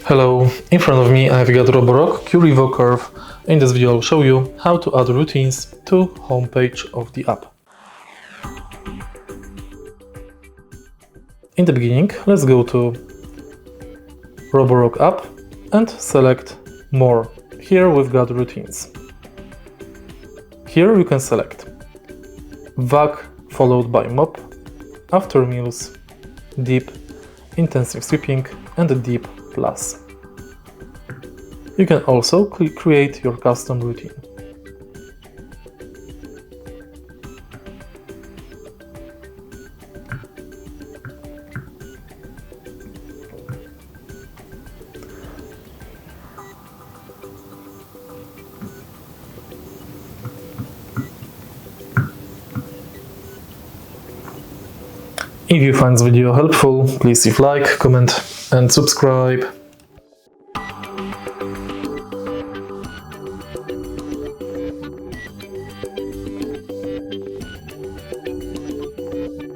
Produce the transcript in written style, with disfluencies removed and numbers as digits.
Hello, in front of me I've got ROBOROCK Qrevo Curv. In this video I'll show you how to add routines to homepage of the app. In the beginning, let's go to ROBOROCK app and select More. Here we've got routines. Here you can select VAC followed by mop, after meals, deep, intensive sweeping and deep plus. You can also create your custom routine. If you find this video helpful, please leave like, comment and subscribe.